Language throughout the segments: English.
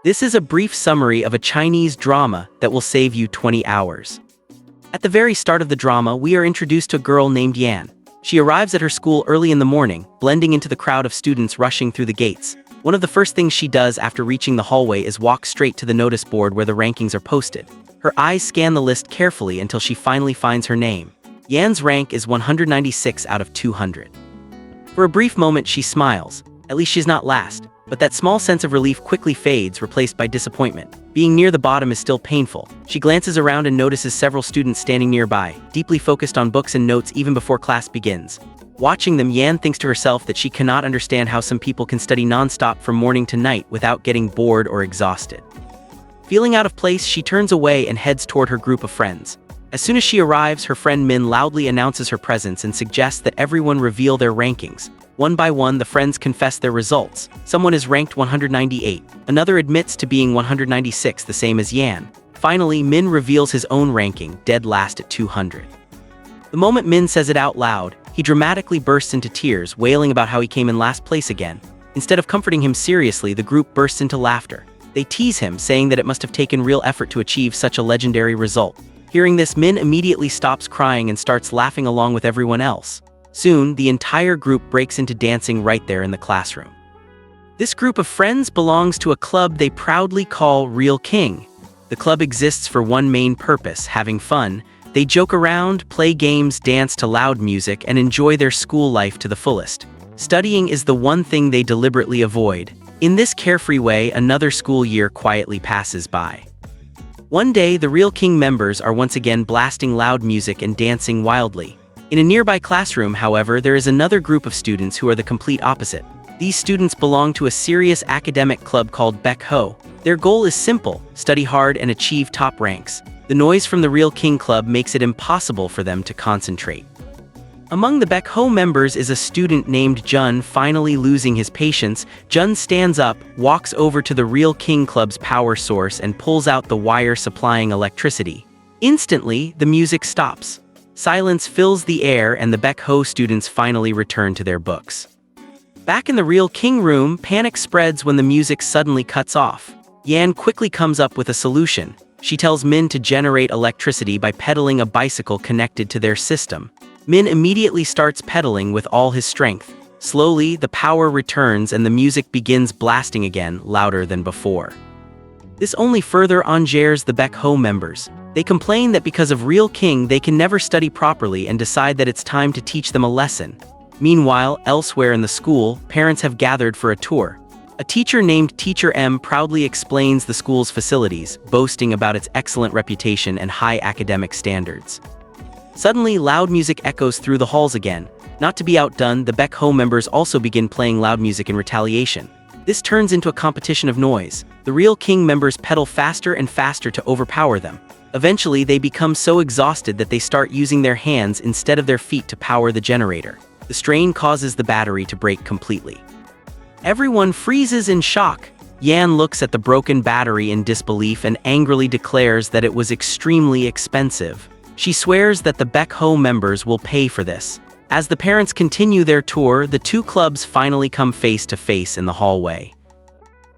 This is a brief summary of a Chinese drama that will save you 20 hours. At the very start of the drama, we are introduced to a girl named Yan. She arrives at her school early in the morning, blending into the crowd of students rushing through the gates. One of the first things she does after reaching the hallway is walk straight to the notice board where the rankings are posted. Her eyes scan the list carefully until she finally finds her name. Yan's rank is 196 out of 200. For a brief moment she smiles. At least she's not last. But that small sense of relief quickly fades, replaced by disappointment. Being near the bottom is still painful. She glances around and notices several students standing nearby, deeply focused on books and notes even before class begins. Watching them, Yan thinks to herself that she cannot understand how some people can study non-stop from morning to night without getting bored or exhausted. Feeling out of place, she turns away and heads toward her group of friends. As soon as she arrives, her friend Min loudly announces her presence and suggests that everyone reveal their rankings. One by one, the friends confess their results. Someone is ranked 198. Another admits to being 196, the same as Yan. Finally, Min reveals his own ranking, dead last at 200. The moment Min says it out loud, he dramatically bursts into tears, wailing about how he came in last place again. Instead of comforting him seriously, the group bursts into laughter. They tease him, saying that it must have taken real effort to achieve such a legendary result. Hearing this, Min immediately stops crying and starts laughing along with everyone else. Soon, the entire group breaks into dancing right there in the classroom. This group of friends belongs to a club they proudly call Real King. The club exists for one main purpose: having fun. They joke around, play games, dance to loud music, and enjoy their school life to the fullest. Studying is the one thing they deliberately avoid. In this carefree way, another school year quietly passes by. One day, the Real King members are once again blasting loud music and dancing wildly. In a nearby classroom, however, there is another group of students who are the complete opposite. These students belong to a serious academic club called Baek Ho. Their goal is simple: study hard and achieve top ranks. The noise from the Real King Club makes it impossible for them to concentrate. Among the Baek Ho members is a student named Jun. Finally losing his patience, Jun stands up, walks over to the Real King Club's power source and pulls out the wire supplying electricity. Instantly, the music stops. Silence fills the air and the Baek Ho students finally return to their books. Back in the Real King room, panic spreads when the music suddenly cuts off. Yan quickly comes up with a solution. She tells Min to generate electricity by pedaling a bicycle connected to their system. Min immediately starts pedaling with all his strength. Slowly, the power returns and the music begins blasting again, louder than before. This only further enrages the Baek Ho members. They complain that because of Real King, they can never study properly and decide that it's time to teach them a lesson. Meanwhile, elsewhere in the school, parents have gathered for a tour. A teacher named Teacher M proudly explains the school's facilities, boasting about its excellent reputation and high academic standards. Suddenly, loud music echoes through the halls again. Not to be outdone, the Baek Ho members also begin playing loud music in retaliation. This turns into a competition of noise. The Real King members pedal faster and faster to overpower them. Eventually, they become so exhausted that they start using their hands instead of their feet to power the generator. The strain causes the battery to break completely. Everyone freezes in shock. Yan looks at the broken battery in disbelief and angrily declares that it was extremely expensive. She swears that the Baek Ho members will pay for this. As the parents continue their tour, the two clubs finally come face to face in the hallway.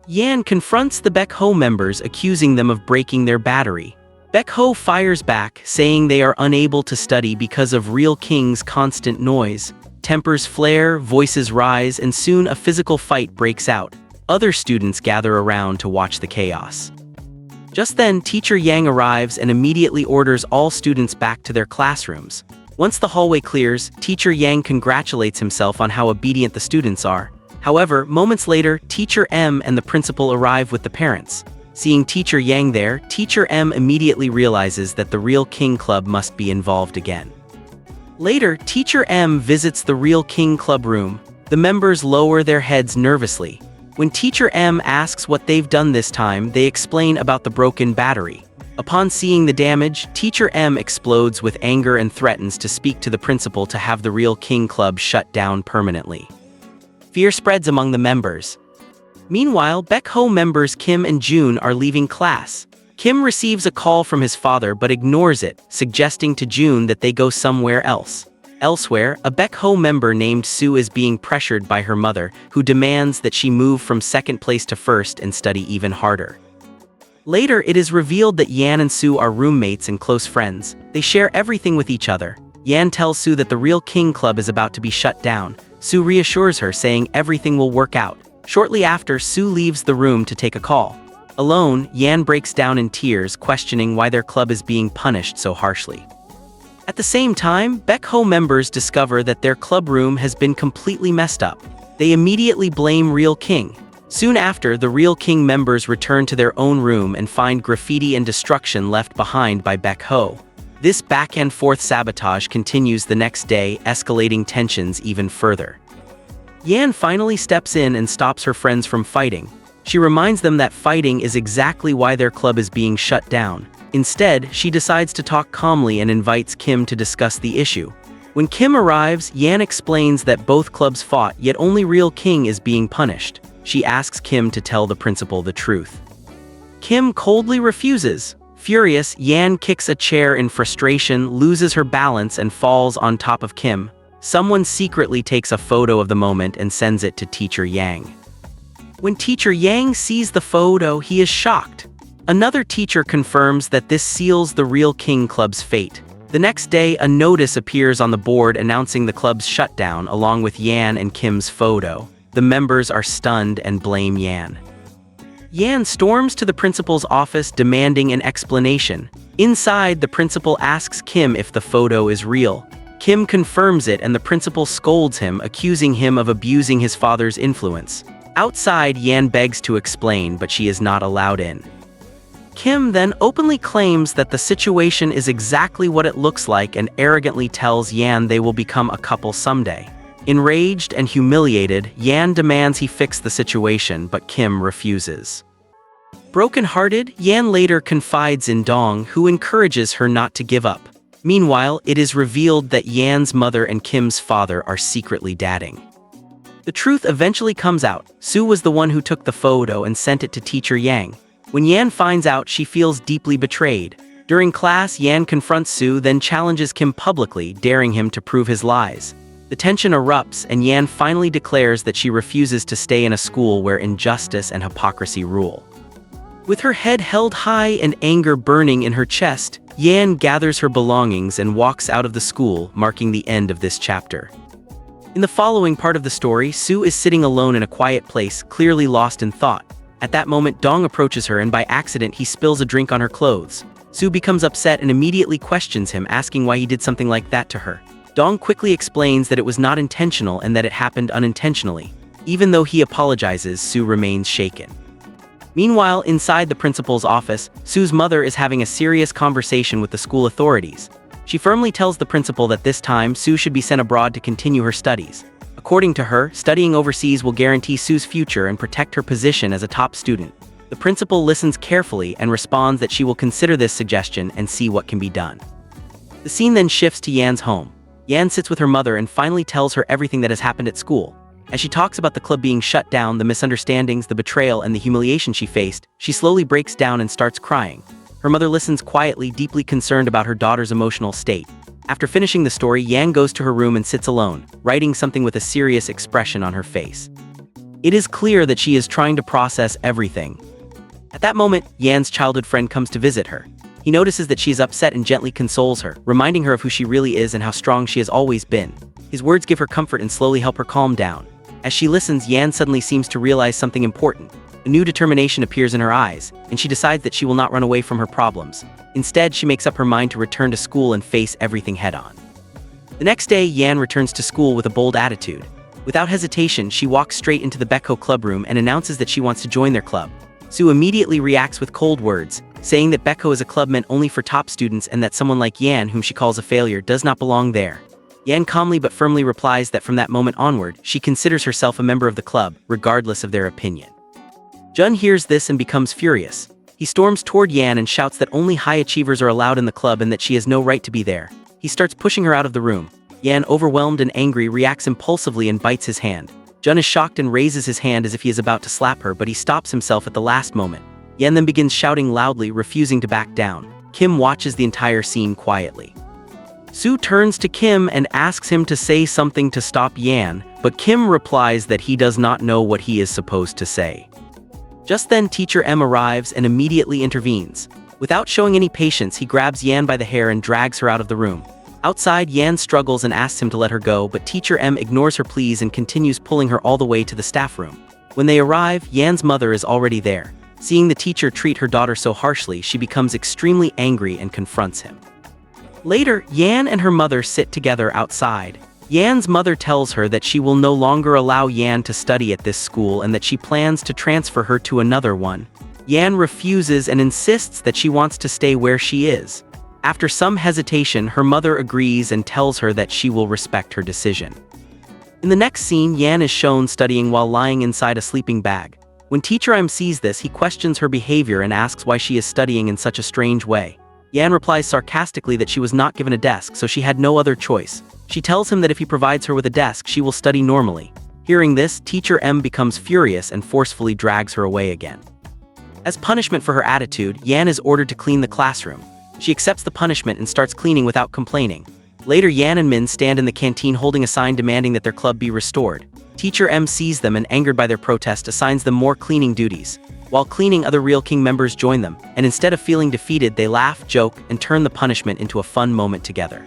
Yan confronts the Baek Ho members, accusing them of breaking their battery. Baek Ho fires back, saying they are unable to study because of Real King's constant noise. Tempers flare, voices rise, and soon a physical fight breaks out. Other students gather around to watch the chaos. Just then, Teacher Yang arrives and immediately orders all students back to their classrooms. Once the hallway clears, Teacher Yang congratulates himself on how obedient the students are. However, moments later, Teacher M and the principal arrive with the parents. Seeing Teacher Yang there, Teacher M immediately realizes that the Real King Club must be involved again. Later, Teacher M visits the Real King Club room. The members lower their heads nervously. When Teacher M asks what they've done this time, they explain about the broken battery. Upon seeing the damage, Teacher M explodes with anger and threatens to speak to the principal to have the Real King Club shut down permanently. Fear spreads among the members. Meanwhile, Baek Ho members Kim and June are leaving class. Kim receives a call from his father but ignores it, suggesting to June that they go somewhere else. Elsewhere, a Baekho member named Sue is being pressured by her mother, who demands that she move from second place to first and study even harder. Later, it is revealed that Yan and Sue are roommates and close friends. They share everything with each other. Yan tells Sue that the Real King Club is about to be shut down. Sue reassures her, saying everything will work out. Shortly after, Sue leaves the room to take a call. Alone, Yan breaks down in tears, questioning why their club is being punished so harshly. At the same time, Baekho members discover that their club room has been completely messed up. They immediately blame Real King. Soon after, the Real King members return to their own room and find graffiti and destruction left behind by Baekho. This back-and-forth sabotage continues the next day, escalating tensions even further. Yan finally steps in and stops her friends from fighting. She reminds them that fighting is exactly why their club is being shut down. Instead, she decides to talk calmly and invites Kim to discuss the issue. When Kim arrives, Yan explains that both clubs fought, yet only Real King is being punished. She asks Kim to tell the principal the truth. Kim coldly refuses. Furious, Yan kicks a chair in frustration, loses her balance, and falls on top of Kim. Someone secretly takes a photo of the moment and sends it to Teacher Yang. When Teacher Yang sees the photo, he is shocked. Another teacher confirms that this seals the Real King Club's fate. The next day, a notice appears on the board announcing the club's shutdown along with Yan and Kim's photo. The members are stunned and blame Yan. Yan storms to the principal's office demanding an explanation. Inside, the principal asks Kim if the photo is real. Kim confirms it and the principal scolds him, accusing him of abusing his father's influence. Outside, Yan begs to explain, but she is not allowed in. Kim then openly claims that the situation is exactly what it looks like and arrogantly tells Yan they will become a couple someday. Enraged and humiliated, Yan demands he fix the situation, but Kim refuses. Broken-hearted, Yan later confides in Dong, who encourages her not to give up. Meanwhile, it is revealed that Yan's mother and Kim's father are secretly dating. The truth eventually comes out. Sue was the one who took the photo and sent it to Teacher Yang. When Yan finds out, she feels deeply betrayed. During class, Yan confronts Sue, then challenges Kim publicly, daring him to prove his lies. The tension erupts, and Yan finally declares that she refuses to stay in a school where injustice and hypocrisy rule. With her head held high and anger burning in her chest, Yan gathers her belongings and walks out of the school, marking the end of this chapter. In the following part of the story, Sue is sitting alone in a quiet place, clearly lost in thought. At that moment, Dong approaches her and by accident he spills a drink on her clothes. Sue becomes upset and immediately questions him, asking why he did something like that to her. Dong quickly explains that it was not intentional and that it happened unintentionally. Even though he apologizes, Sue remains shaken. Meanwhile, inside the principal's office, Sue's mother is having a serious conversation with the school authorities. She firmly tells the principal that this time, Sue should be sent abroad to continue her studies. According to her, studying overseas will guarantee Sue's future and protect her position as a top student. The principal listens carefully and responds that she will consider this suggestion and see what can be done. The scene then shifts to Yan's home. Yan sits with her mother and finally tells her everything that has happened at school. As she talks about the club being shut down, the misunderstandings, the betrayal, and the humiliation she faced, she slowly breaks down and starts crying. Her mother listens quietly, deeply concerned about her daughter's emotional state. After finishing the story, Yan goes to her room and sits alone, writing something with a serious expression on her face. It is clear that she is trying to process everything. At that moment, Yan's childhood friend comes to visit her. He notices that she is upset and gently consoles her, reminding her of who she really is and how strong she has always been. His words give her comfort and slowly help her calm down. As she listens, Yan suddenly seems to realize something important. A new determination appears in her eyes, and she decides that she will not run away from her problems. Instead, she makes up her mind to return to school and face everything head-on. The next day, Yan returns to school with a bold attitude. Without hesitation, she walks straight into the Baekho club room and announces that she wants to join their club. Sue immediately reacts with cold words, saying that Baekho is a club meant only for top students and that someone like Yan, whom she calls a failure, does not belong there. Yan calmly but firmly replies that from that moment onward, she considers herself a member of the club, regardless of their opinion. Jun hears this and becomes furious. He storms toward Yan and shouts that only high achievers are allowed in the club and that she has no right to be there. He starts pushing her out of the room. Yan, overwhelmed and angry, reacts impulsively and bites his hand. Jun is shocked and raises his hand as if he is about to slap her, but he stops himself at the last moment. Yan then begins shouting loudly, refusing to back down. Kim watches the entire scene quietly. Sue turns to Kim and asks him to say something to stop Yan, but Kim replies that he does not know what he is supposed to say. Just then, Teacher M arrives and immediately intervenes. Without showing any patience, he grabs Yan by the hair and drags her out of the room. Outside, Yan struggles and asks him to let her go, but Teacher M ignores her pleas and continues pulling her all the way to the staff room. When they arrive, Yan's mother is already there. Seeing the teacher treat her daughter so harshly, she becomes extremely angry and confronts him. Later, Yan and her mother sit together outside. Yan's mother tells her that she will no longer allow Yan to study at this school and that she plans to transfer her to another one. Yan refuses and insists that she wants to stay where she is. After some hesitation, her mother agrees and tells her that she will respect her decision. In the next scene, Yan is shown studying while lying inside a sleeping bag. When Teacher M sees this, he questions her behavior and asks why she is studying in such a strange way. Yan replies sarcastically that she was not given a desk, so she had no other choice. She tells him that if he provides her with a desk, she will study normally. Hearing this, Teacher M becomes furious and forcefully drags her away again. As punishment for her attitude, Yan is ordered to clean the classroom. She accepts the punishment and starts cleaning without complaining. Later, Yan and Min stand in the canteen holding a sign demanding that their club be restored. Teacher M sees them and, angered by their protest, assigns them more cleaning duties. While cleaning, other Real King members join them, and instead of feeling defeated, they laugh, joke, and turn the punishment into a fun moment together.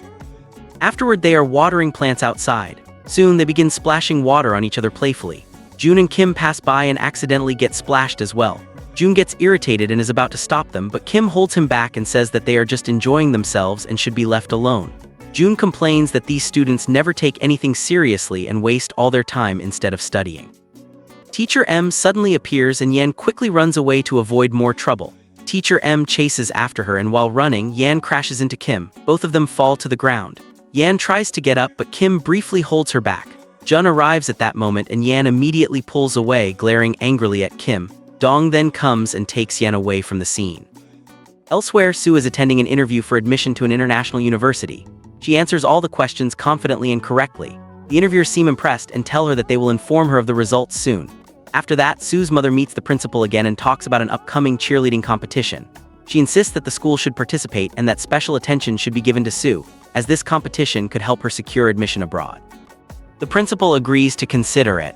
Afterward, they are watering plants outside. Soon, they begin splashing water on each other playfully. Jun and Kim pass by and accidentally get splashed as well. Jun gets irritated and is about to stop them, but Kim holds him back and says that they are just enjoying themselves and should be left alone. Jun complains that these students never take anything seriously and waste all their time instead of studying. Teacher M suddenly appears and Yan quickly runs away to avoid more trouble. Teacher M chases after her, and while running, Yan crashes into Kim. Both of them fall to the ground. Yan tries to get up, but Kim briefly holds her back. Jun arrives at that moment and Yan immediately pulls away, glaring angrily at Kim. Dong then comes and takes Yan away from the scene. Elsewhere, Sue is attending an interview for admission to an international university. She answers all the questions confidently and correctly. The interviewers seem impressed and tell her that they will inform her of the results soon. After that, Sue's mother meets the principal again and talks about an upcoming cheerleading competition. She insists that the school should participate and that special attention should be given to Sue, as this competition could help her secure admission abroad. The principal agrees to consider it.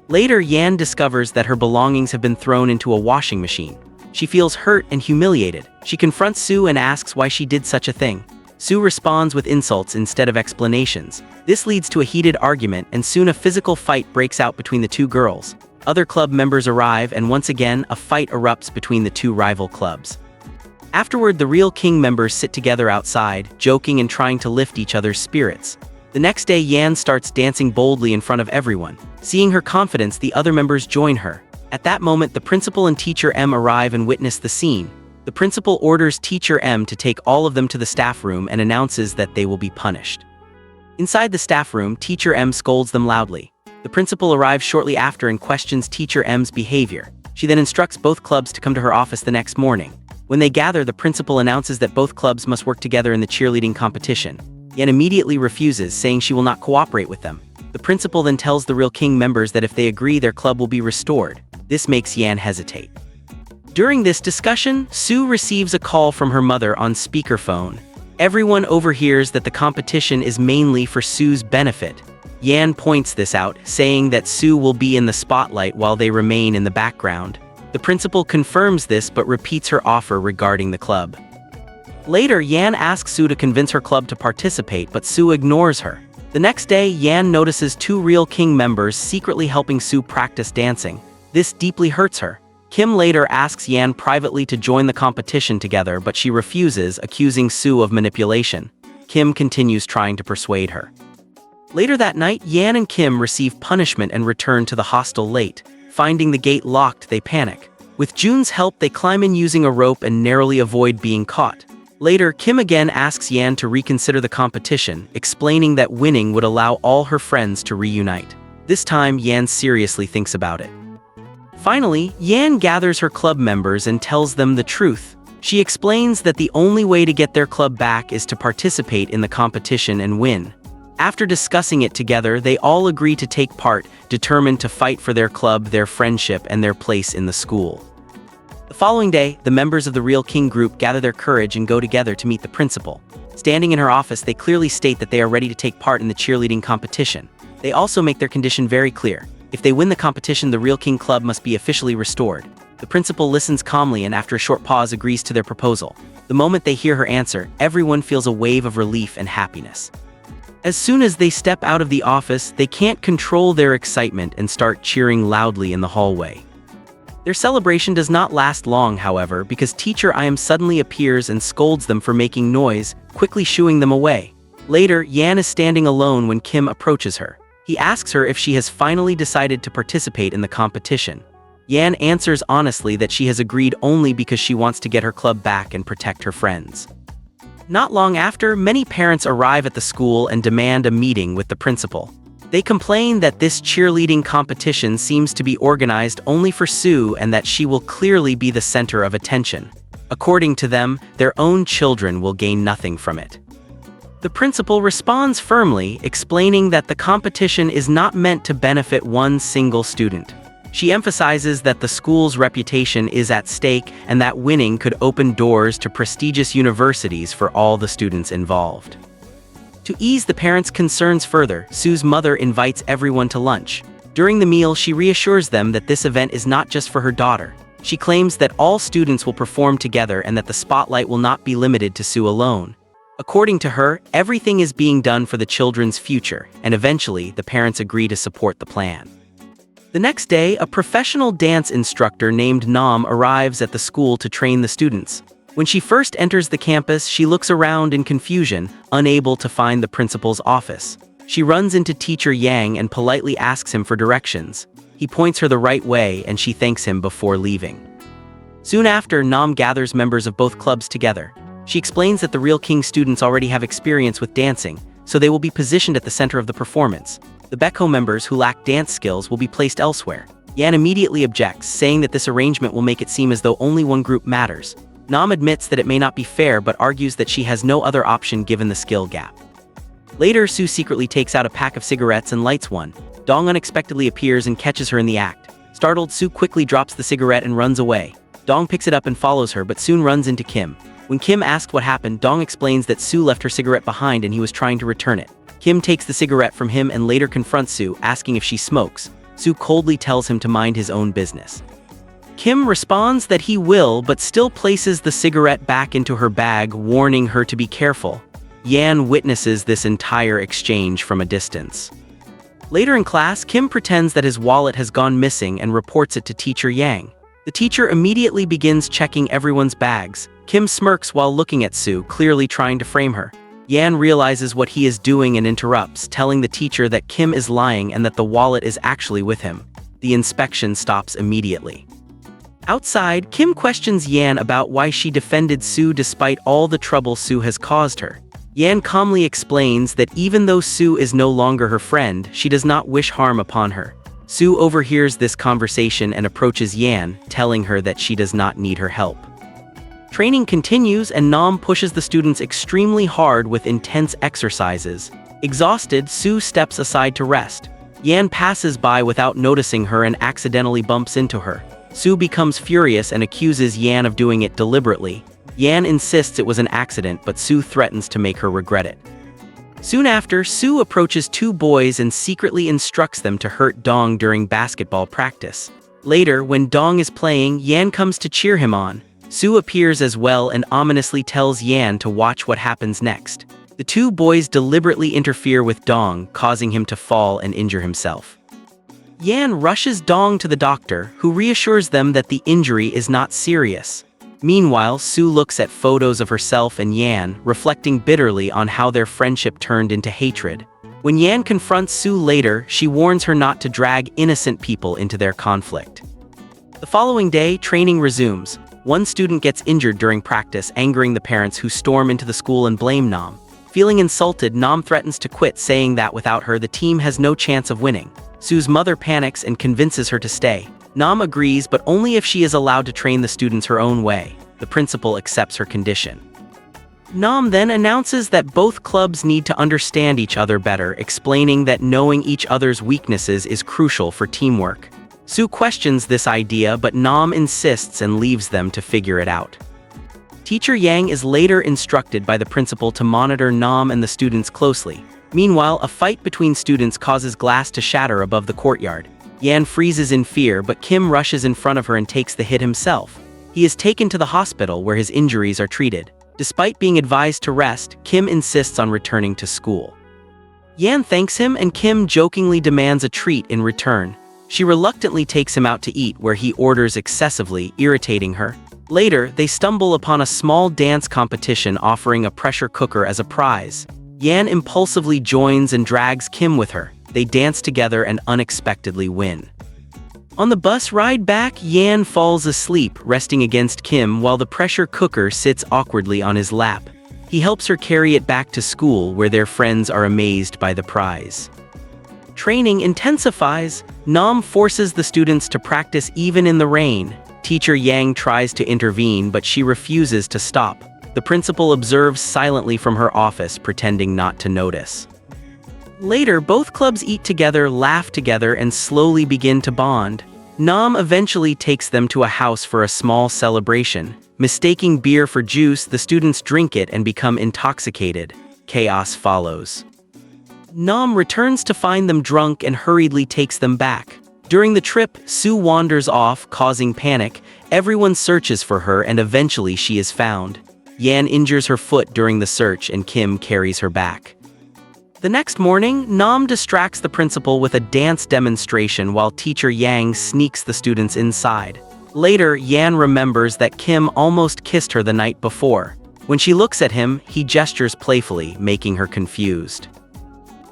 Later, Yan discovers that her belongings have been thrown into a washing machine. She feels hurt and humiliated. She confronts Sue and asks why she did such a thing. Sue responds with insults instead of explanations. This leads to a heated argument, and soon a physical fight breaks out between the two girls. Other club members arrive, and once again, a fight erupts between the two rival clubs. Afterward, the Real King members sit together outside, joking and trying to lift each other's spirits. The next day, Yan starts dancing boldly in front of everyone. Seeing her confidence, the other members join her. At that moment, the principal and Teacher M arrive and witness the scene. The principal orders Teacher M to take all of them to the staff room and announces that they will be punished. Inside the staff room, Teacher M scolds them loudly. The principal arrives shortly after and questions Teacher M's behavior. She then instructs both clubs to come to her office the next morning. When they gather, the principal announces that both clubs must work together in the cheerleading competition. Yan immediately refuses, saying she will not cooperate with them. The principal then tells the Real King members that if they agree, their club will be restored. This makes Yan hesitate. During this discussion, Sue receives a call from her mother on speakerphone. Everyone overhears that the competition is mainly for Sue's benefit. Yan points this out, saying that Sue will be in the spotlight while they remain in the background. The principal confirms this but repeats her offer regarding the club. Later, Yan asks Sue to convince her club to participate, but Sue ignores her. The next day, Yan notices two Real King members secretly helping Sue practice dancing. This deeply hurts her. Kim later asks Yan privately to join the competition together, but she refuses, accusing Sue of manipulation. Kim continues trying to persuade her. Later that night, Yan and Kim receive punishment and return to the hostel late. Finding the gate locked, they panic. With Jun's help, they climb in using a rope and narrowly avoid being caught. Later, Kim again asks Yan to reconsider the competition, explaining that winning would allow all her friends to reunite. This time, Yan seriously thinks about it. Finally, Yan gathers her club members and tells them the truth. She explains that the only way to get their club back is to participate in the competition and win. After discussing it together, they all agree to take part, determined to fight for their club, their friendship, and their place in the school. The following day, the members of the Real King group gather their courage and go together to meet the principal. Standing in her office, they clearly state that they are ready to take part in the cheerleading competition. They also make their condition very clear. If they win the competition, the Real King Club must be officially restored. The principal listens calmly and after a short pause agrees to their proposal. The moment they hear her answer, everyone feels a wave of relief and happiness. As soon as they step out of the office, they can't control their excitement and start cheering loudly in the hallway. Their celebration does not last long, however, because teacher I.M. suddenly appears and scolds them for making noise, quickly shooing them away. Later, Yan is standing alone when Kim approaches her. He asks her if she has finally decided to participate in the competition. Yan answers honestly that she has agreed only because she wants to get her club back and protect her friends. Not long after, many parents arrive at the school and demand a meeting with the principal. They complain that this cheerleading competition seems to be organized only for Sue and that she will clearly be the center of attention. According to them, their own children will gain nothing from it. The principal responds firmly, explaining that the competition is not meant to benefit one single student. She emphasizes that the school's reputation is at stake and that winning could open doors to prestigious universities for all the students involved. To ease the parents' concerns further, Sue's mother invites everyone to lunch. During the meal, she reassures them that this event is not just for her daughter. She claims that all students will perform together and that the spotlight will not be limited to Sue alone. According to her, everything is being done for the children's future, and eventually, the parents agree to support the plan. The next day, a professional dance instructor named Nam arrives at the school to train the students. When she first enters the campus, she looks around in confusion, unable to find the principal's office. She runs into teacher Yang and politely asks him for directions. He points her the right way and she thanks him before leaving. Soon after, Nam gathers members of both clubs together. She explains that the Real King students already have experience with dancing, so they will be positioned at the center of the performance. The Beko members who lack dance skills will be placed elsewhere. Yan immediately objects, saying that this arrangement will make it seem as though only one group matters. Nam admits that it may not be fair but argues that she has no other option given the skill gap. Later, Sue secretly takes out a pack of cigarettes and lights one. Dong unexpectedly appears and catches her in the act. Startled, Sue quickly drops the cigarette and runs away. Dong picks it up and follows her but soon runs into Kim. When Kim asks what happened, Dong explains that Sue left her cigarette behind and he was trying to return it. Kim takes the cigarette from him and later confronts Sue, asking if she smokes. Sue coldly tells him to mind his own business. Kim responds that he will, but still places the cigarette back into her bag, warning her to be careful. Yan witnesses this entire exchange from a distance. Later in class, Kim pretends that his wallet has gone missing and reports it to teacher Yang. The teacher immediately begins checking everyone's bags. Kim smirks while looking at Sue, clearly trying to frame her. Yan realizes what he is doing and interrupts, telling the teacher that Kim is lying and that the wallet is actually with him. The inspection stops immediately. Outside, Kim questions Yan about why she defended Sue despite all the trouble Sue has caused her. Yan calmly explains that even though Sue is no longer her friend, she does not wish harm upon her. Sue overhears this conversation and approaches Yan, telling her that she does not need her help. Training continues and Nam pushes the students extremely hard with intense exercises. Exhausted, Sue steps aside to rest. Yan passes by without noticing her and accidentally bumps into her. Sue becomes furious and accuses Yan of doing it deliberately. Yan insists it was an accident, but Sue threatens to make her regret it. Soon after, Sue approaches two boys and secretly instructs them to hurt Dong during basketball practice. Later, when Dong is playing, Yan comes to cheer him on. Sue appears as well and ominously tells Yan to watch what happens next. The two boys deliberately interfere with Dong, causing him to fall and injure himself. Yan rushes Dong to the doctor, who reassures them that the injury is not serious. Meanwhile, Sue looks at photos of herself and Yan, reflecting bitterly on how their friendship turned into hatred. When Yan confronts Sue later, she warns her not to drag innocent people into their conflict. The following day, training resumes. One student gets injured during practice, angering the parents who storm into the school and blame Nam. Feeling insulted, Nam threatens to quit, saying that without her, the team has no chance of winning. Sue's mother panics and convinces her to stay. Nam agrees, but only if she is allowed to train the students her own way. The principal accepts her condition. Nam then announces that both clubs need to understand each other better, explaining that knowing each other's weaknesses is crucial for teamwork. Sue questions this idea, but Nam insists and leaves them to figure it out. Teacher Yang is later instructed by the principal to monitor Nam and the students closely. Meanwhile, a fight between students causes glass to shatter above the courtyard. Yan freezes in fear, but Kim rushes in front of her and takes the hit himself. He is taken to the hospital where his injuries are treated. Despite being advised to rest, Kim insists on returning to school. Yan thanks him and Kim jokingly demands a treat in return. She reluctantly takes him out to eat where he orders excessively, irritating her. Later, they stumble upon a small dance competition offering a pressure cooker as a prize. Yan impulsively joins and drags Kim with her. They dance together and unexpectedly win. On the bus ride back, Yan falls asleep, resting against Kim while the pressure cooker sits awkwardly on his lap. He helps her carry it back to school where their friends are amazed by the prize. Training intensifies. Nam forces the students to practice even in the rain. Teacher Yang tries to intervene, but she refuses to stop. The principal observes silently from her office, pretending not to notice. Later, both clubs eat together, laugh together, and slowly begin to bond. Nam eventually takes them to a house for a small celebration. Mistaking beer for juice, the students drink it and become intoxicated. Chaos follows. Nam returns to find them drunk and hurriedly takes them back. During the trip, Sue wanders off, causing panic. Everyone searches for her and eventually she is found. Yan injures her foot during the search and Kim carries her back. The next morning, Nam distracts the principal with a dance demonstration while teacher Yang sneaks the students inside. Later, Yan remembers that Kim almost kissed her the night before. When she looks at him, he gestures playfully, making her confused.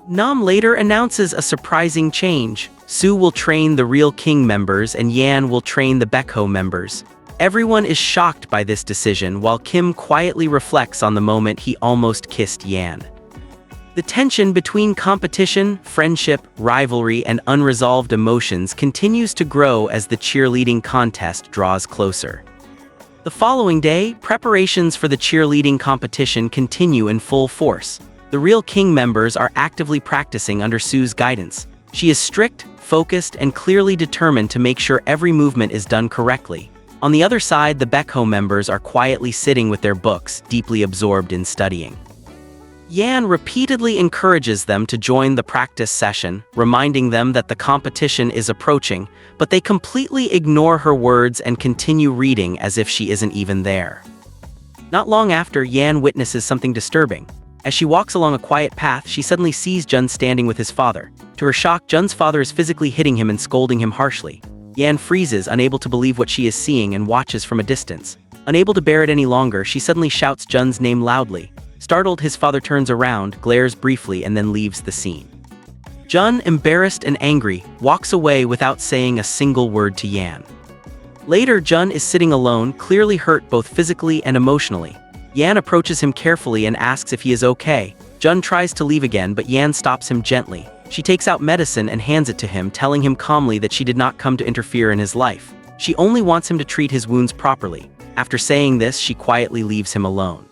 Nam later announces a surprising change. Sue will train the real King members and Yan will train the Baekho members. Everyone is shocked by this decision while Kim quietly reflects on the moment he almost kissed Yan. The tension between competition, friendship, rivalry, and unresolved emotions continues to grow as the cheerleading contest draws closer. The following day, preparations for the cheerleading competition continue in full force. The real King members are actively practicing under Sue's guidance. She is strict, focused, and clearly determined to make sure every movement is done correctly. On the other side, the Baekho members are quietly sitting with their books, deeply absorbed in studying. Yan repeatedly encourages them to join the practice session, reminding them that the competition is approaching, but they completely ignore her words and continue reading as if she isn't even there. Not long after, Yan witnesses something disturbing. As she walks along a quiet path, she suddenly sees Jun standing with his father. To her shock, Jun's father is physically hitting him and scolding him harshly. Yan freezes, unable to believe what she is seeing, and watches from a distance. Unable to bear it any longer, she suddenly shouts Jun's name loudly. Startled, his father turns around, glares briefly, and then leaves the scene. Jun, embarrassed and angry, walks away without saying a single word to Yan. Later, Jun is sitting alone, clearly hurt both physically and emotionally. Yan approaches him carefully and asks if he is okay. Jun tries to leave again, but Yan stops him gently. She takes out medicine and hands it to him, telling him calmly that she did not come to interfere in his life. She only wants him to treat his wounds properly. After saying this, she quietly leaves him alone.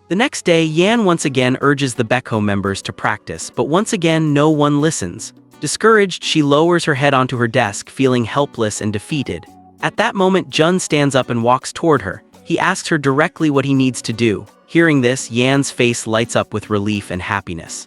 The next day, Yan once again urges the Baekho members to practice, but once again no one listens. Discouraged, she lowers her head onto her desk, feeling helpless and defeated. At that moment, Jun stands up and walks toward her. He asks her directly what he needs to do. Hearing this, Yan's face lights up with relief and happiness.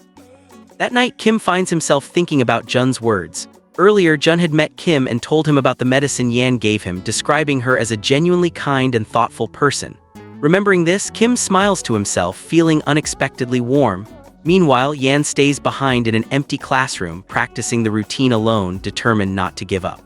That night, Kim finds himself thinking about Jun's words. Earlier, Jun had met Kim and told him about the medicine Yan gave him, describing her as a genuinely kind and thoughtful person. Remembering this, Kim smiles to himself, feeling unexpectedly warm. Meanwhile, Yan stays behind in an empty classroom, practicing the routine alone, determined not to give up.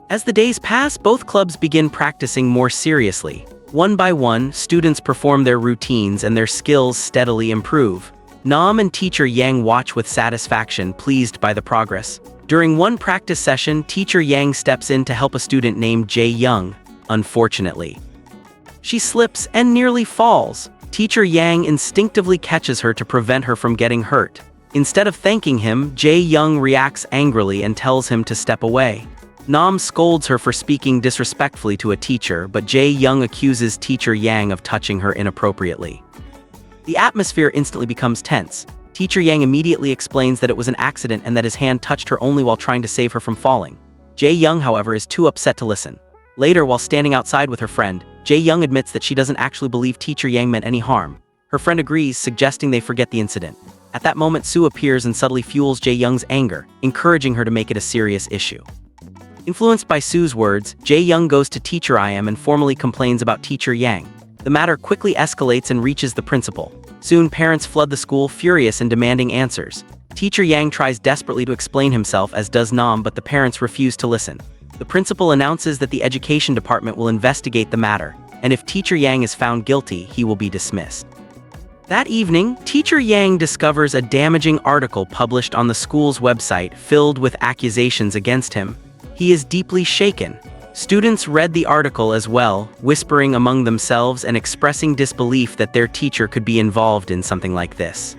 As the days pass, both clubs begin practicing more seriously. One by one, students perform their routines and their skills steadily improve. Nam and teacher Yang watch with satisfaction, pleased by the progress. During one practice session, teacher Yang steps in to help a student named Jae Young. Unfortunately, she slips and nearly falls. Teacher Yang instinctively catches her to prevent her from getting hurt. Instead of thanking him, Jae Young reacts angrily and tells him to step away. Nam scolds her for speaking disrespectfully to a teacher, but Jae Young accuses teacher Yang of touching her inappropriately. The atmosphere instantly becomes tense. Teacher Yang immediately explains that it was an accident and that his hand touched her only while trying to save her from falling. Jae Young, however, is too upset to listen. Later, while standing outside with her friend, Jae-young admits that she doesn't actually believe Teacher Yang meant any harm. Her friend agrees, suggesting they forget the incident. At that moment, Soo appears and subtly fuels Jae-young's anger, encouraging her to make it a serious issue. Influenced by Soo's words, Jae-young goes to Teacher Im and formally complains about Teacher Yang. The matter quickly escalates and reaches the principal. Soon, parents flood the school, furious and demanding answers. Teacher Yang tries desperately to explain himself, as does Nam, but the parents refuse to listen. The principal announces that the education department will investigate the matter, and if Teacher Yang is found guilty, he will be dismissed. That evening, Teacher Yang discovers a damaging article published on the school's website filled with accusations against him. He is deeply shaken. Students read the article as well, whispering among themselves and expressing disbelief that their teacher could be involved in something like this.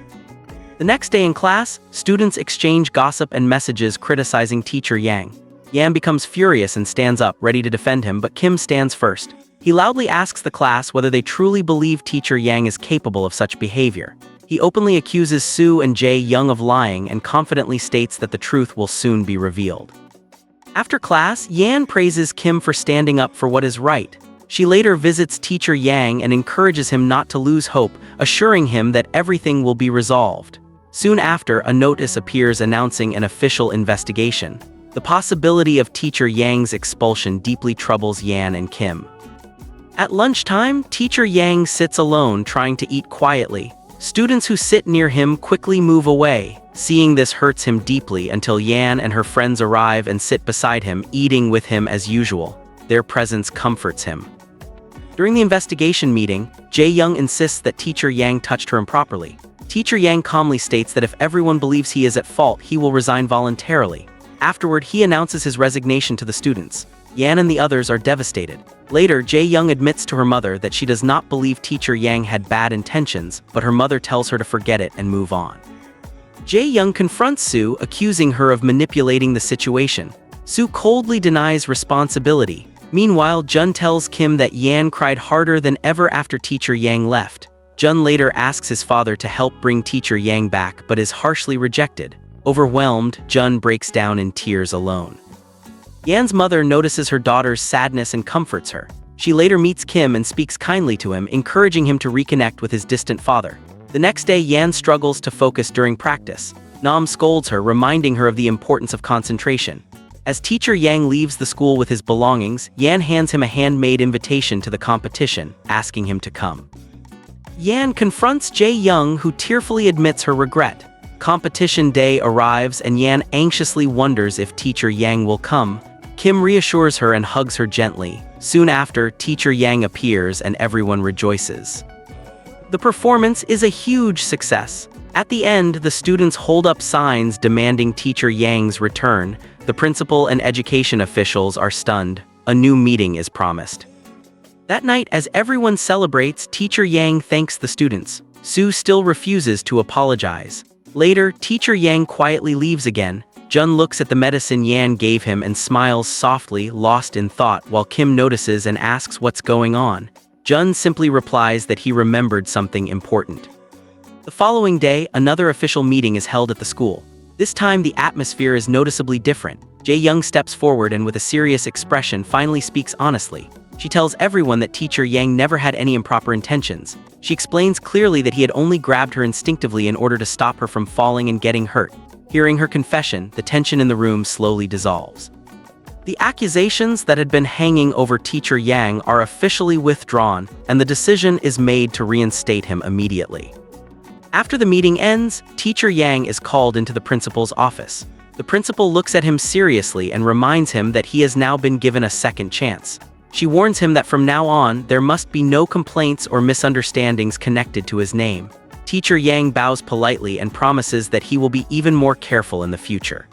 The next day in class, students exchange gossip and messages criticizing Teacher Yang. Yan becomes furious and stands up, ready to defend him, but Kim stands first. He loudly asks the class whether they truly believe Teacher Yang is capable of such behavior. He openly accuses Soo and Jae-young of lying and confidently states that the truth will soon be revealed. After class, Yan praises Kim for standing up for what is right. She later visits Teacher Yang and encourages him not to lose hope, assuring him that everything will be resolved. Soon after, a notice appears announcing an official investigation. The possibility of Teacher Yang's expulsion deeply troubles Yan and Kim. At lunchtime, Teacher Yang sits alone, trying to eat quietly. Students who sit near him quickly move away. Seeing this hurts him deeply until Yan and her friends arrive and sit beside him, eating with him as usual. Their presence comforts him. During the investigation meeting, Jae-young insists that Teacher Yang touched her improperly. Teacher Yang calmly states that if everyone believes he is at fault, he will resign voluntarily. Afterward, he announces his resignation to the students. Yan and the others are devastated. Later, Jae-young admits to her mother that she does not believe Teacher Yang had bad intentions, but her mother tells her to forget it and move on. Jae-young confronts Soo, accusing her of manipulating the situation. Soo coldly denies responsibility. Meanwhile, Jun tells Kim that Yan cried harder than ever after Teacher Yang left. Jun later asks his father to help bring Teacher Yang back, but is harshly rejected. Overwhelmed, Jun breaks down in tears alone. Yan's mother notices her daughter's sadness and comforts her. She later meets Kim and speaks kindly to him, encouraging him to reconnect with his distant father. The next day, Yan struggles to focus during practice. Nam scolds her, reminding her of the importance of concentration. As Teacher Yang leaves the school with his belongings, Yan hands him a handmade invitation to the competition, asking him to come. Yan confronts Jae-young, who tearfully admits her regret. Competition day arrives and Yan anxiously wonders if Teacher Yang will come. Kim reassures her and hugs her gently. Soon after, Teacher Yang appears and everyone rejoices. The performance is a huge success. At the end, the students hold up signs demanding Teacher Yang's return. The principal and education officials are stunned. A new meeting is promised. That night, as everyone celebrates, Teacher Yang thanks the students. Soo still refuses to apologize. Later, Teacher Yang quietly leaves again. Jun looks at the medicine Yan gave him and smiles softly, lost in thought, while Kim notices and asks what's going on. Jun simply replies that he remembered something important. The following day, another official meeting is held at the school. This time, the atmosphere is noticeably different. Jae-young steps forward and with a serious expression finally speaks honestly. She tells everyone that Teacher Yang never had any improper intentions. She explains clearly that he had only grabbed her instinctively in order to stop her from falling and getting hurt. Hearing her confession, the tension in the room slowly dissolves. The accusations that had been hanging over Teacher Yang are officially withdrawn, and the decision is made to reinstate him immediately. After the meeting ends, Teacher Yang is called into the principal's office. The principal looks at him seriously and reminds him that he has now been given a second chance. She warns him that from now on, there must be no complaints or misunderstandings connected to his name. Teacher Yang bows politely and promises that he will be even more careful in the future.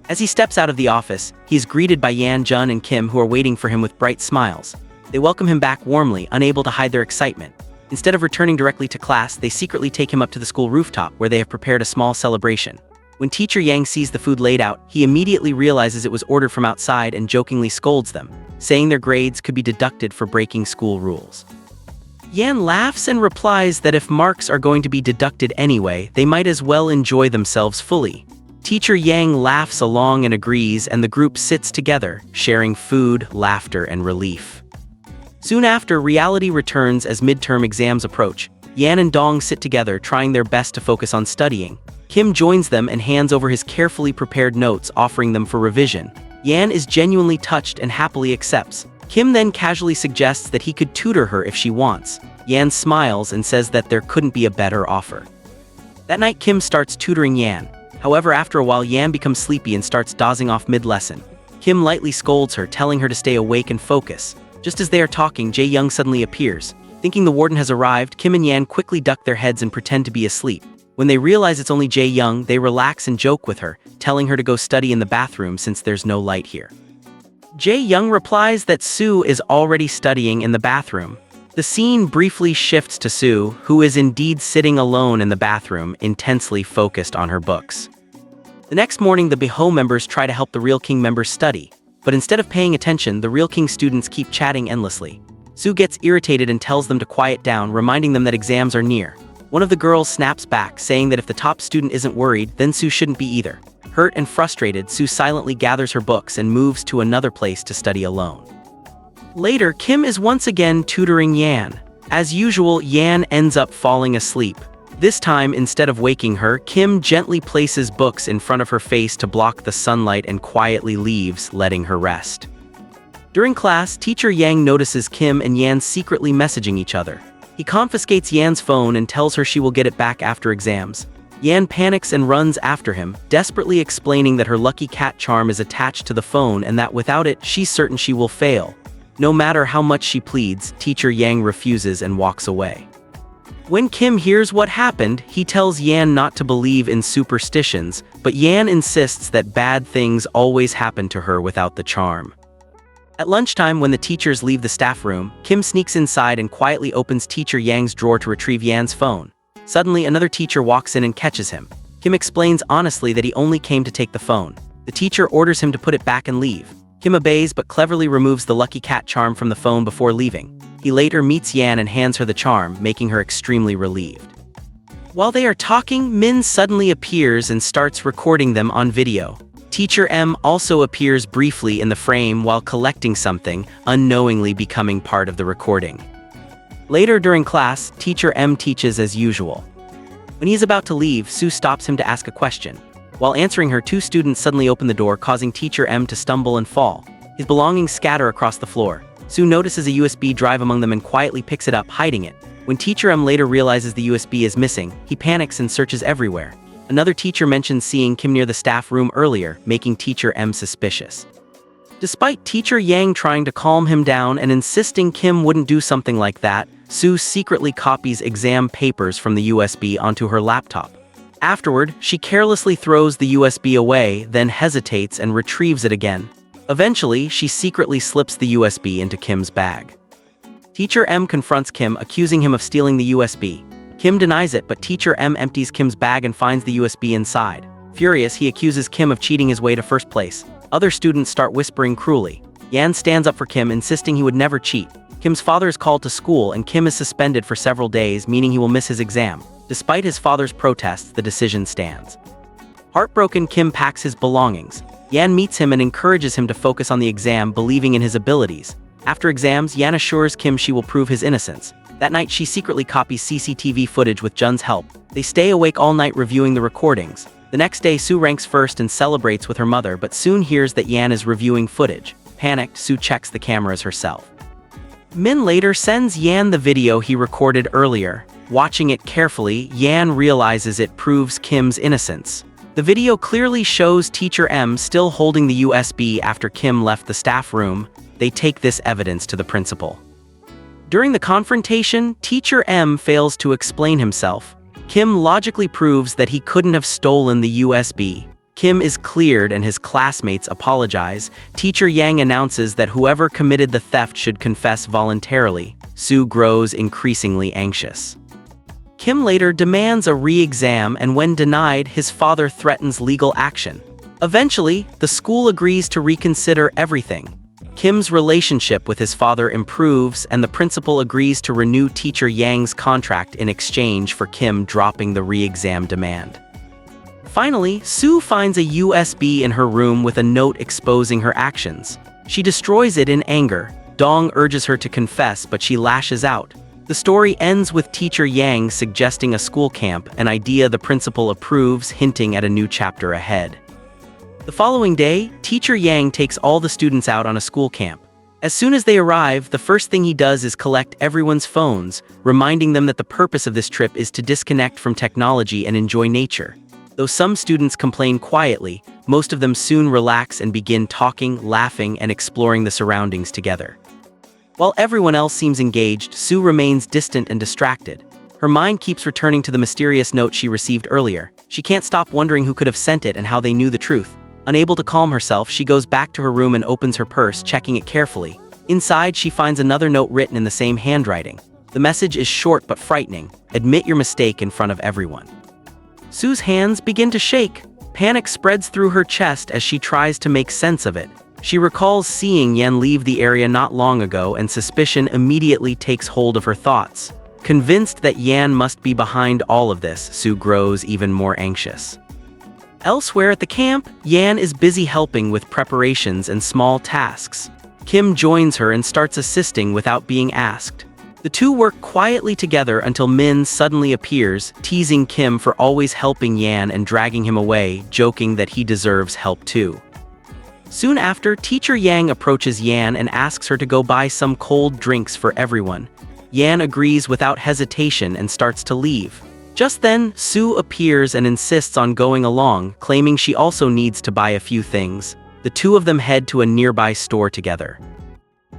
As he steps out of the office, he is greeted by Yan, Jun, and Kim, who are waiting for him with bright smiles. They welcome him back warmly, unable to hide their excitement. Instead of returning directly to class, they secretly take him up to the school rooftop, where they have prepared a small celebration. When Teacher Yang sees the food laid out, he immediately realizes it was ordered from outside and jokingly scolds them, saying their grades could be deducted for breaking school rules. Yan laughs and replies that if marks are going to be deducted anyway, they might as well enjoy themselves fully. Teacher Yang laughs along and agrees, and the group sits together, sharing food, laughter, and relief. Soon after, reality returns as midterm exams approach. Yan and Dong sit together, trying their best to focus on studying. Kim joins them and hands over his carefully prepared notes, offering them for revision. Yan is genuinely touched and happily accepts. Kim then casually suggests that he could tutor her if she wants. Yan smiles and says that there couldn't be a better offer. That night, Kim starts tutoring Yan. However, after a while, Yan becomes sleepy and starts dozing off mid-lesson. Kim lightly scolds her, telling her to stay awake and focus. Just as they are talking, Jae-young suddenly appears. Thinking the warden has arrived, Kim and Yan quickly duck their heads and pretend to be asleep. When they realize it's only Jae-young, they relax and joke with her, telling her to go study in the bathroom since there's no light here. Jae-young replies that Soo is already studying in the bathroom. The scene briefly shifts to Soo, who is indeed sitting alone in the bathroom, intensely focused on her books. The next morning, the Beho members try to help the Real King members study, but instead of paying attention, the Real King students keep chatting endlessly. Soo gets irritated and tells them to quiet down, reminding them that exams are near. One of the girls snaps back, saying that if the top student isn't worried, then Soo shouldn't be either. Hurt and frustrated, Soo silently gathers her books and moves to another place to study alone. Later, Kim is once again tutoring Yan. As usual, Yan ends up falling asleep. This time, instead of waking her, Kim gently places books in front of her face to block the sunlight and quietly leaves, letting her rest. During class, teacher Yang notices Kim and Yan secretly messaging each other. He confiscates Yan's phone and tells her she will get it back after exams. Yan panics and runs after him, desperately explaining that her lucky cat charm is attached to the phone and that without it, she's certain she will fail. No matter how much she pleads, teacher Yang refuses and walks away. When Kim hears what happened, he tells Yan not to believe in superstitions, but Yan insists that bad things always happen to her without the charm. At lunchtime, when the teachers leave the staff room, Kim sneaks inside and quietly opens teacher Yang's drawer to retrieve Yan's phone. Suddenly, another teacher walks in and catches him. Kim explains honestly that he only came to take the phone. The teacher orders him to put it back and leave. Kim obeys but cleverly removes the lucky cat charm from the phone before leaving. He later meets Yan and hands her the charm, making her extremely relieved. While they are talking, Min suddenly appears and starts recording them on video. Teacher M also appears briefly in the frame while collecting something, unknowingly becoming part of the recording. Later during class, teacher M teaches as usual. When he's about to leave, Soo stops him to ask a question. While answering her, two students suddenly open the door, causing teacher M to stumble and fall. His belongings scatter across the floor. Soo notices a USB drive among them and quietly picks it up, hiding it. When teacher M later realizes the USB is missing, he panics and searches everywhere. Another teacher mentions seeing Kim near the staff room earlier, making teacher M suspicious. Despite teacher Yang trying to calm him down and insisting Kim wouldn't do something like that, Soo secretly copies exam papers from the USB onto her laptop. Afterward, she carelessly throws the USB away, then hesitates and retrieves it again. Eventually, she secretly slips the USB into Kim's bag. Teacher M confronts Kim, accusing him of stealing the USB. Kim denies it, but teacher M empties Kim's bag and finds the USB inside. Furious, he accuses Kim of cheating his way to first place. Other students start whispering cruelly. Yan stands up for Kim, insisting he would never cheat. Kim's father is called to school and Kim is suspended for several days, meaning he will miss his exam. Despite his father's protests, the decision stands. Heartbroken, Kim packs his belongings. Yan meets him and encourages him to focus on the exam, believing in his abilities. After exams, Yan assures Kim she will prove his innocence. That night, she secretly copies CCTV footage with Jun's help. They stay awake all night reviewing the recordings. The next day, Soo ranks first and celebrates with her mother, but soon hears that Yan is reviewing footage. Panicked, Soo checks the cameras herself. Min later sends Yan the video he recorded earlier. Watching it carefully, Yan realizes it proves Kim's innocence. The video clearly shows teacher M still holding the USB after Kim left the staff room. They take this evidence to the principal. During the confrontation, teacher M fails to explain himself. Kim logically proves that he couldn't have stolen the USB. Kim is cleared and his classmates apologize. Teacher Yang announces that whoever committed the theft should confess voluntarily. Soo grows increasingly anxious. Kim later demands a re-exam, and when denied, his father threatens legal action. Eventually, the school agrees to reconsider everything. Kim's relationship with his father improves, and the principal agrees to renew teacher Yang's contract in exchange for Kim dropping the re-exam demand. Finally, Soo finds a USB in her room with a note exposing her actions. She destroys it in anger. Dong urges her to confess, but she lashes out. The story ends with Teacher Yang suggesting a school camp, an idea the principal approves, hinting at a new chapter ahead. The following day, Teacher Yang takes all the students out on a school camp. As soon as they arrive, the first thing he does is collect everyone's phones, reminding them that the purpose of this trip is to disconnect from technology and enjoy nature. Though some students complain quietly, most of them soon relax and begin talking, laughing, and exploring the surroundings together. While everyone else seems engaged, Sue remains distant and distracted. Her mind keeps returning to the mysterious note she received earlier. She can't stop wondering who could have sent it and how they knew the truth. Unable to calm herself, she goes back to her room and opens her purse, checking it carefully. Inside, she finds another note written in the same handwriting. The message is short but frightening. Admit your mistake in front of everyone. Sue's hands begin to shake. Panic spreads through her chest as she tries to make sense of it. She recalls seeing Yan leave the area not long ago, and suspicion immediately takes hold of her thoughts. Convinced that Yan must be behind all of this, Sue grows even more anxious. Elsewhere at the camp, Yan is busy helping with preparations and small tasks. Kim joins her and starts assisting without being asked. The two work quietly together until Min suddenly appears, teasing Kim for always helping Yan and dragging him away, joking that he deserves help too. Soon after, Teacher Yang approaches Yan and asks her to go buy some cold drinks for everyone. Yan agrees without hesitation and starts to leave. Just then, Sue appears and insists on going along, claiming she also needs to buy a few things. The two of them head to a nearby store together.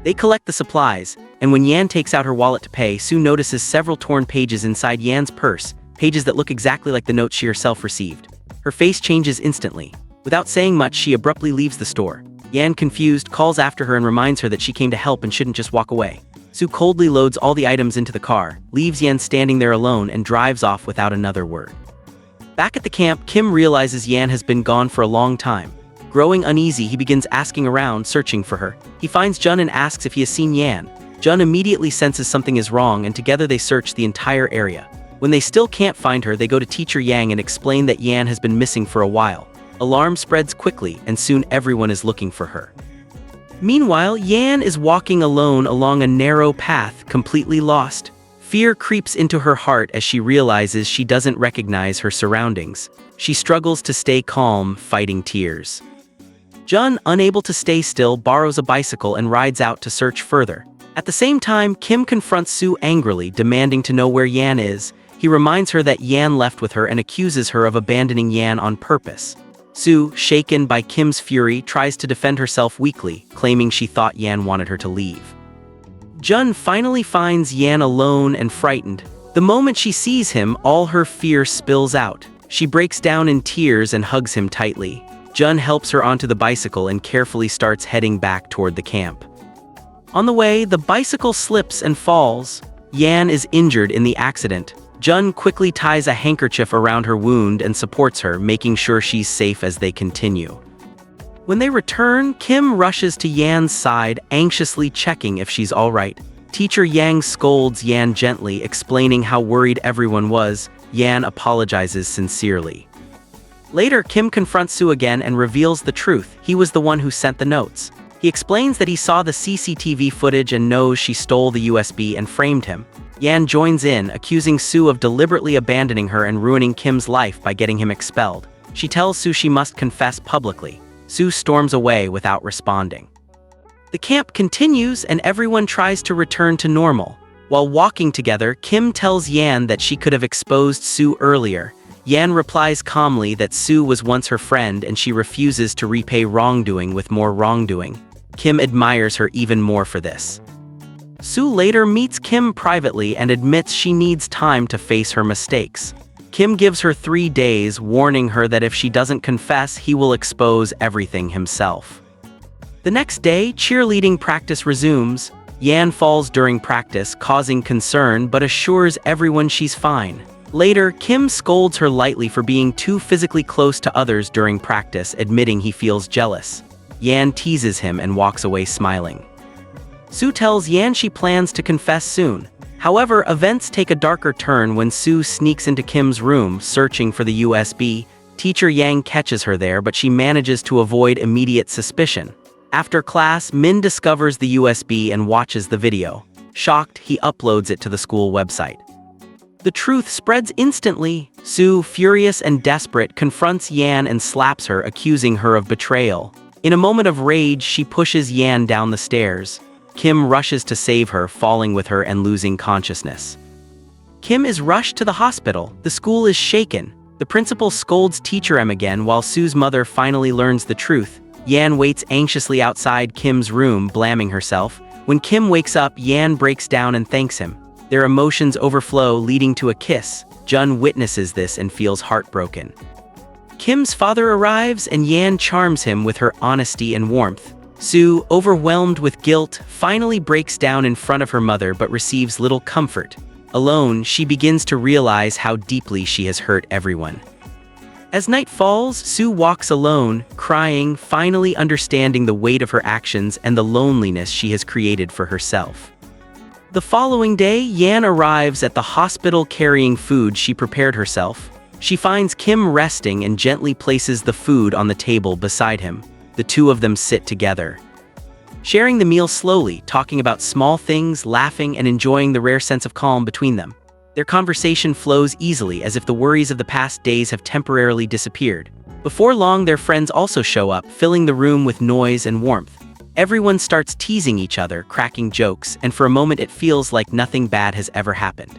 They collect the supplies, and when Yan takes out her wallet to pay, Sue notices several torn pages inside Yan's purse, pages that look exactly like the note she herself received. Her face changes instantly. Without saying much, she abruptly leaves the store. Yan, confused, calls after her and reminds her that she came to help and shouldn't just walk away. Sue coldly loads all the items into the car, leaves Yan standing there alone, and drives off without another word. Back at the camp, Kim realizes Yan has been gone for a long time. Growing uneasy, he begins asking around, searching for her. He finds Jun and asks if he has seen Yan. Jun immediately senses something is wrong, and together they search the entire area. When they still can't find her, they go to Teacher Yang and explain that Yan has been missing for a while. Alarm spreads quickly, and soon everyone is looking for her. Meanwhile, Yan is walking alone along a narrow path, completely lost. Fear creeps into her heart as she realizes she doesn't recognize her surroundings. She struggles to stay calm, fighting tears. Jun, unable to stay still, borrows a bicycle and rides out to search further. At the same time, Kim confronts Sue angrily, demanding to know where Yan is. He reminds her that Yan left with her and accuses her of abandoning Yan on purpose. Sue, shaken by Kim's fury, tries to defend herself weakly, claiming she thought Yan wanted her to leave. Jun finally finds Yan alone and frightened. The moment she sees him, all her fear spills out. She breaks down in tears and hugs him tightly. Jun helps her onto the bicycle and carefully starts heading back toward the camp. On the way, the bicycle slips and falls. Yan is injured in the accident. Jun quickly ties a handkerchief around her wound and supports her, making sure she's safe as they continue. When they return, Kim rushes to Yan's side, anxiously checking if she's all right. Teacher Yang scolds Yan gently, explaining how worried everyone was. Yan apologizes sincerely. Later, Kim confronts Sue again and reveals the truth. He was the one who sent the notes. He explains that he saw the CCTV footage and knows she stole the USB and framed him. Yan joins in, accusing Sue of deliberately abandoning her and ruining Kim's life by getting him expelled. She tells Sue she must confess publicly. Sue storms away without responding. The camp continues and everyone tries to return to normal. While walking together, Kim tells Yan that she could have exposed Sue earlier. Yan replies calmly that Sue was once her friend and she refuses to repay wrongdoing with more wrongdoing. Kim admires her even more for this. Sue later meets Kim privately and admits she needs time to face her mistakes. Kim gives her 3 days, warning her that if she doesn't confess, he will expose everything himself. The next day, cheerleading practice resumes. Yan falls during practice, causing concern but assures everyone she's fine. Later, Kim scolds her lightly for being too physically close to others during practice, admitting he feels jealous. Yan teases him and walks away smiling. Sue tells Yan she plans to confess soon. However, events take a darker turn when Sue sneaks into Kim's room, searching for the USB. Teacher Yang catches her there, but she manages to avoid immediate suspicion. After class, Min discovers the USB and watches the video. Shocked, he uploads it to the school website. The truth spreads instantly. Sue, furious and desperate, confronts Yan and slaps her, accusing her of betrayal. In a moment of rage, she pushes Yan down the stairs. Kim rushes to save her, falling with her and losing consciousness. Kim is rushed to the hospital. The school is shaken. The principal scolds Teacher M again while Sue's mother finally learns the truth. Yan waits anxiously outside Kim's room, blaming herself. When Kim wakes up, Yan breaks down and thanks him. Their emotions overflow, leading to a kiss. Jun witnesses this and feels heartbroken. Kim's father arrives and Yan charms him with her honesty and warmth. Sue, overwhelmed with guilt, finally breaks down in front of her mother but receives little comfort. Alone, she begins to realize how deeply she has hurt everyone. As night falls, Sue walks alone, crying, finally understanding the weight of her actions and the loneliness she has created for herself. The following day, Yan arrives at the hospital carrying food she prepared herself. She finds Kim resting and gently places the food on the table beside him. The two of them sit together, sharing the meal slowly, talking about small things, laughing, and enjoying the rare sense of calm between them. Their conversation flows easily, as if the worries of the past days have temporarily disappeared. Before long, their friends also show up, filling the room with noise and warmth. Everyone starts teasing each other, cracking jokes, and for a moment it feels like nothing bad has ever happened.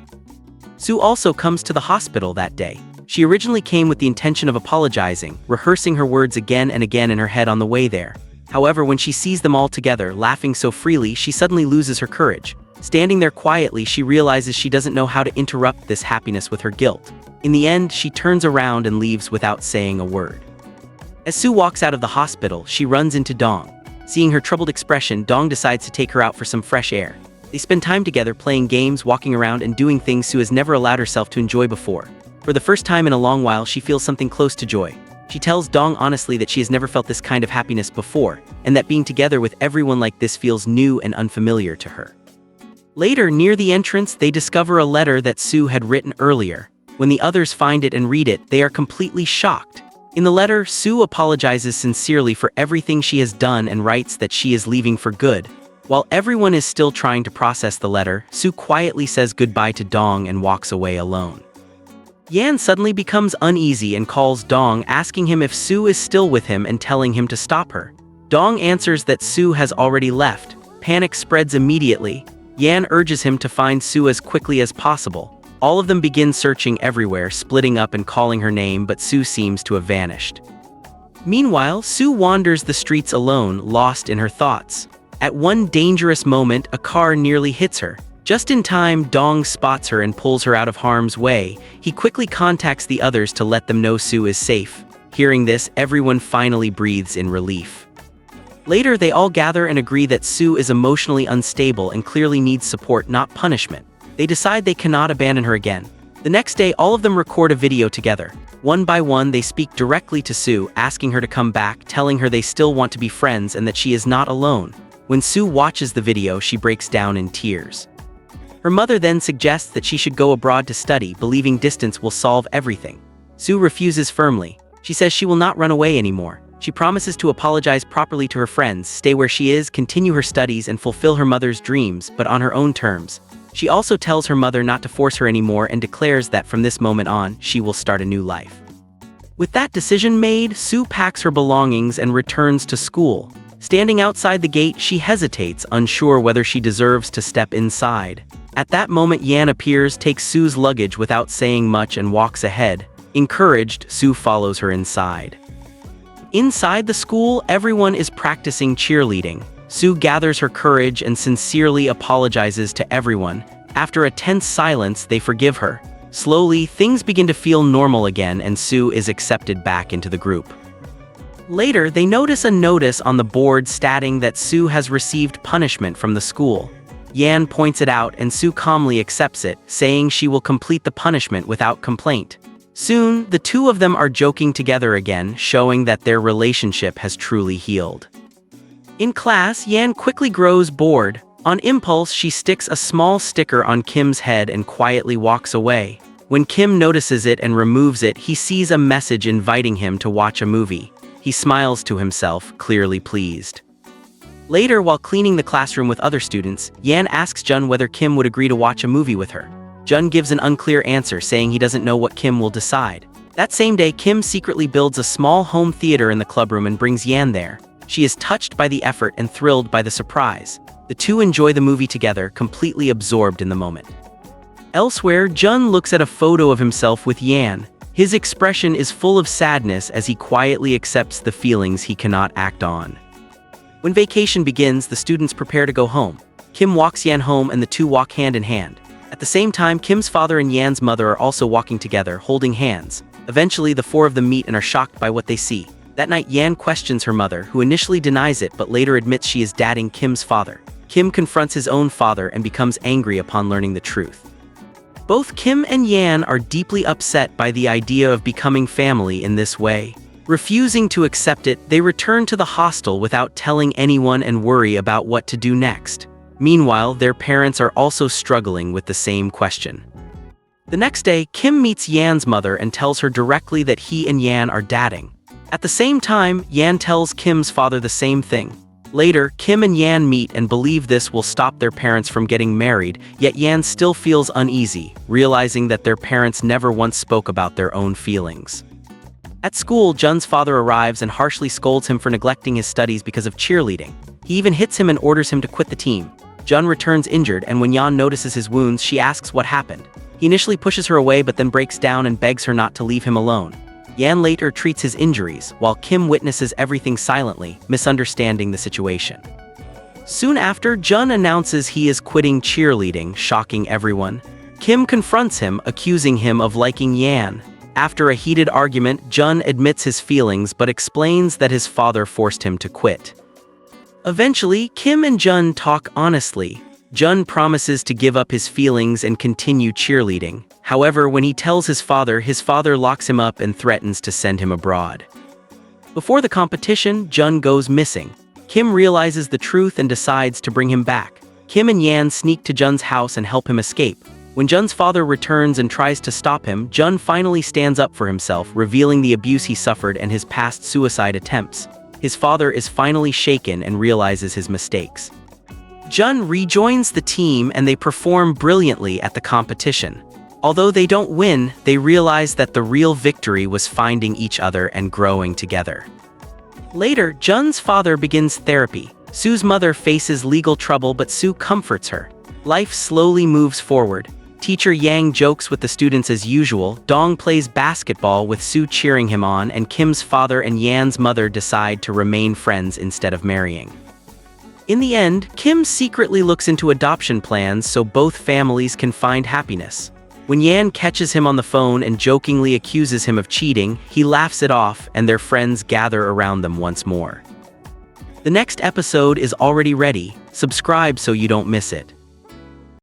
Sue also comes to the hospital that day. She originally came with the intention of apologizing, rehearsing her words again and again in her head on the way there. However, when she sees them all together, laughing so freely, she suddenly loses her courage. Standing there quietly, she realizes she doesn't know how to interrupt this happiness with her guilt. In the end, she turns around and leaves without saying a word. As Sue walks out of the hospital, she runs into Dong. Seeing her troubled expression, Dong decides to take her out for some fresh air. They spend time together playing games, walking around, and doing things Sue has never allowed herself to enjoy before. For the first time in a long while, she feels something close to joy. She tells Dong honestly that she has never felt this kind of happiness before, and that being together with everyone like this feels new and unfamiliar to her. Later, near the entrance, they discover a letter that Sue had written earlier. When the others find it and read it, they are completely shocked. In the letter, Sue apologizes sincerely for everything she has done and writes that she is leaving for good. While everyone is still trying to process the letter, Sue quietly says goodbye to Dong and walks away alone. Yan suddenly becomes uneasy and calls Dong, asking him if Sue is still with him and telling him to stop her. Dong answers that Sue has already left. Panic spreads immediately. Yan urges him to find Sue as quickly as possible. All of them begin searching everywhere, splitting up and calling her name, but Sue seems to have vanished. Meanwhile, Sue wanders the streets alone, lost in her thoughts. At one dangerous moment, a car nearly hits her. Just in time, Dong spots her and pulls her out of harm's way. He quickly contacts the others to let them know Sue is safe. Hearing this, everyone finally breathes in relief. Later, they all gather and agree that Sue is emotionally unstable and clearly needs support, not punishment. They decide they cannot abandon her again. The next day, all of them record a video together. One by one, they speak directly to Sue, asking her to come back, telling her they still want to be friends and that she is not alone. When Sue watches the video, she breaks down in tears. Her mother then suggests that she should go abroad to study, believing distance will solve everything. Sue refuses firmly. She says she will not run away anymore. She promises to apologize properly to her friends, stay where she is, continue her studies, and fulfill her mother's dreams, but on her own terms. She also tells her mother not to force her anymore and declares that from this moment on, she will start a new life. With that decision made, Sue packs her belongings and returns to school. Standing outside the gate, she hesitates, unsure whether she deserves to step inside. At that moment, Yan appears, takes Sue's luggage without saying much, and walks ahead. Encouraged, Sue follows her inside. Inside the school, everyone is practicing cheerleading. Sue gathers her courage and sincerely apologizes to everyone. After a tense silence, they forgive her. Slowly, things begin to feel normal again, and Sue is accepted back into the group. Later, they notice a notice on the board stating that Sue has received punishment from the school. Yan points it out, and Sue calmly accepts it, saying she will complete the punishment without complaint. Soon, the two of them are joking together again, showing that their relationship has truly healed. In class, Yan quickly grows bored. On impulse, she sticks a small sticker on Kim's head and quietly walks away. When Kim notices it and removes it, he sees a message inviting him to watch a movie. He smiles to himself, clearly pleased. Later, while cleaning the classroom with other students, Yan asks Jun whether Kim would agree to watch a movie with her. Jun gives an unclear answer, saying he doesn't know what Kim will decide. That same day, Kim secretly builds a small home theater in the clubroom and brings Yan there. She is touched by the effort and thrilled by the surprise. The two enjoy the movie together, completely absorbed in the moment. Elsewhere, Jun looks at a photo of himself with Yan. His expression is full of sadness as he quietly accepts the feelings he cannot act on. When vacation begins, the students prepare to go home. Kim walks Yan home and the two walk hand in hand. At the same time, Kim's father and Yan's mother are also walking together, holding hands. Eventually, the four of them meet and are shocked by what they see. That night, Yan questions her mother, who initially denies it but later admits she is dating Kim's father. Kim confronts his own father and becomes angry upon learning the truth. Both Kim and Yan are deeply upset by the idea of becoming family in this way. Refusing to accept it, they return to the hostel without telling anyone and worry about what to do next. Meanwhile, their parents are also struggling with the same question. The next day, Kim meets Yan's mother and tells her directly that he and Yan are dating. At the same time, Yan tells Kim's father the same thing. Later, Kim and Yan meet and believe this will stop their parents from getting married, yet Yan still feels uneasy, realizing that their parents never once spoke about their own feelings. At school, Jun's father arrives and harshly scolds him for neglecting his studies because of cheerleading. He even hits him and orders him to quit the team. Jun returns injured, and when Yan notices his wounds, she asks what happened. He initially pushes her away but then breaks down and begs her not to leave him alone. Yan later treats his injuries, while Kim witnesses everything silently, misunderstanding the situation. Soon after, Jun announces he is quitting cheerleading, shocking everyone. Kim confronts him, accusing him of liking Yan. After a heated argument, Jun admits his feelings but explains that his father forced him to quit. Eventually, Kim and Jun talk honestly. Jun promises to give up his feelings and continue cheerleading. However, when he tells his father locks him up and threatens to send him abroad. Before the competition, Jun goes missing. Kim realizes the truth and decides to bring him back. Kim and Yan sneak to Jun's house and help him escape. When Jun's father returns and tries to stop him, Jun finally stands up for himself, revealing the abuse he suffered and his past suicide attempts. His father is finally shaken and realizes his mistakes. Jun rejoins the team and they perform brilliantly at the competition. Although they don't win, they realize that the real victory was finding each other and growing together. Later, Jun's father begins therapy. Sue's mother faces legal trouble but Sue comforts her. Life slowly moves forward. Teacher Yang jokes with the students as usual, Dong plays basketball with Sue cheering him on, and Kim's father and Yan's mother decide to remain friends instead of marrying. In the end, Kim secretly looks into adoption plans so both families can find happiness. When Yan catches him on the phone and jokingly accuses him of cheating, he laughs it off and their friends gather around them once more. The next episode is already ready. Subscribe so you don't miss it.